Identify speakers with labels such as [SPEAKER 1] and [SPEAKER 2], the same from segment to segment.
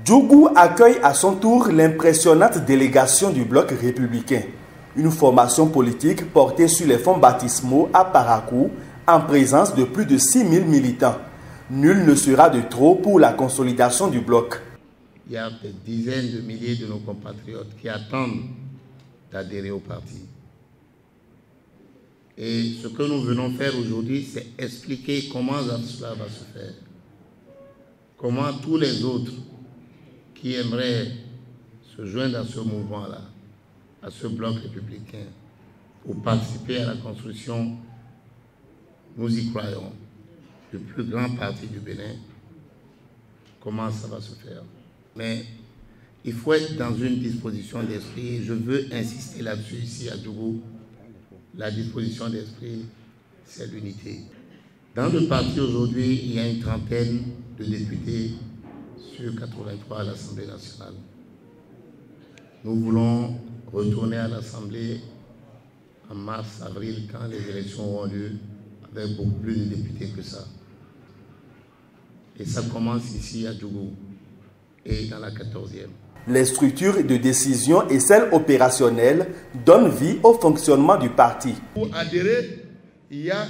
[SPEAKER 1] Djougou accueille à son tour l'impressionnante délégation du bloc républicain. Une formation politique portée sur les fonds baptismaux à Parakou en présence de plus de 6000 militants. Nul ne sera de trop pour la consolidation du bloc.
[SPEAKER 2] Il y a des dizaines de milliers de nos compatriotes qui attendent d'adhérer au parti. Et ce que nous venons faire aujourd'hui, c'est expliquer comment cela va se faire. Comment tous les autres qui aimeraient se joindre à ce mouvement-là, à ce bloc républicain, pour participer à la construction, nous y croyons, du plus grand parti du Bénin, comment ça va se faire. Mais il faut être dans une disposition d'esprit, et je veux insister là-dessus ici à Djougou. La disposition d'esprit, c'est l'unité. Dans le parti aujourd'hui, il y a une trentaine de députés sur 83 à l'Assemblée nationale. Nous voulons retourner à l'Assemblée en mars, avril, quand les élections auront lieu, avec beaucoup plus de députés que ça. Et ça commence ici à Djougou et dans la 14e.
[SPEAKER 1] Les structures de décision et celles opérationnelles donnent vie au fonctionnement du parti.
[SPEAKER 3] Pour adhérer, il y a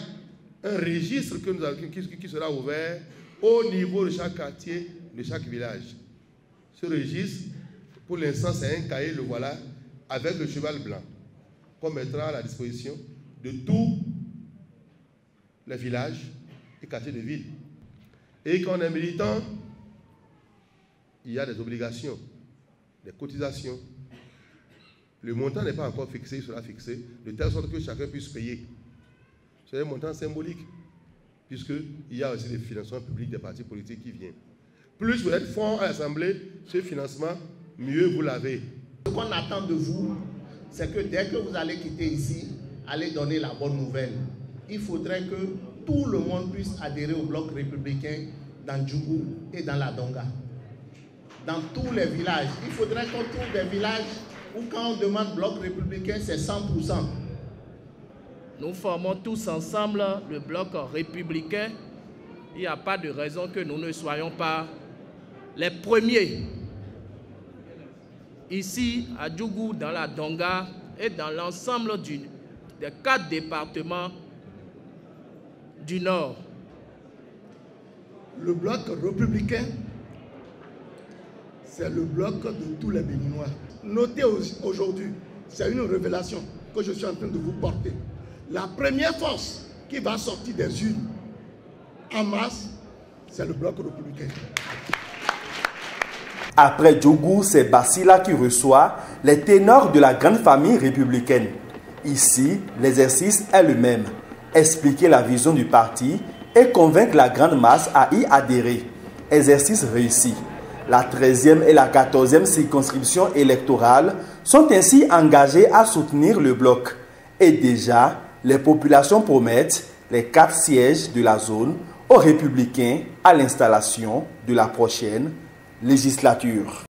[SPEAKER 3] un registre qui sera ouvert au niveau de chaque quartier, de chaque village. Ce registre, pour l'instant, c'est un cahier, le voilà, avec le cheval blanc, qu'on mettra à la disposition de tous les villages et quartiers de ville. Et quand on est militant, il y a des obligations, des cotisations. Le montant n'est pas encore fixé, il sera fixé, de telle sorte que chacun puisse payer. C'est un montant symbolique, puisqu'il y a aussi des financements publics des partis politiques qui viennent. Plus vous êtes fort à l'Assemblée, ce financement, mieux vous l'avez.
[SPEAKER 4] Ce qu'on attend de vous, c'est que dès que vous allez quitter ici, allez donner la bonne nouvelle. Il faudrait que tout le monde puisse adhérer au bloc républicain dans Djougou et dans la Donga. Dans tous les villages. Il faudrait qu'on trouve des villages où quand on demande bloc républicain, c'est 100%.
[SPEAKER 5] Nous formons tous ensemble le bloc républicain. Il n'y a pas de raison que nous ne soyons pas les premiers. Ici, à Djougou, dans la Donga et dans l'ensemble des 4 départements du Nord.
[SPEAKER 6] Le bloc républicain, c'est le bloc de tous les Béninois. Notez aujourd'hui, c'est une révélation que je suis en train de vous porter. La première force qui va sortir des urnes en masse, c'est le bloc républicain.
[SPEAKER 1] Après Djougou, c'est Basila qui reçoit les ténors de la grande famille républicaine. Ici, l'exercice est le même. Expliquer la vision du parti et convaincre la grande masse à y adhérer. Exercice réussi. La 13e et la 14e circonscription électorale sont ainsi engagées à soutenir le bloc. Et déjà, les populations promettent les 4 sièges de la zone aux républicains à l'installation de la prochaine législature.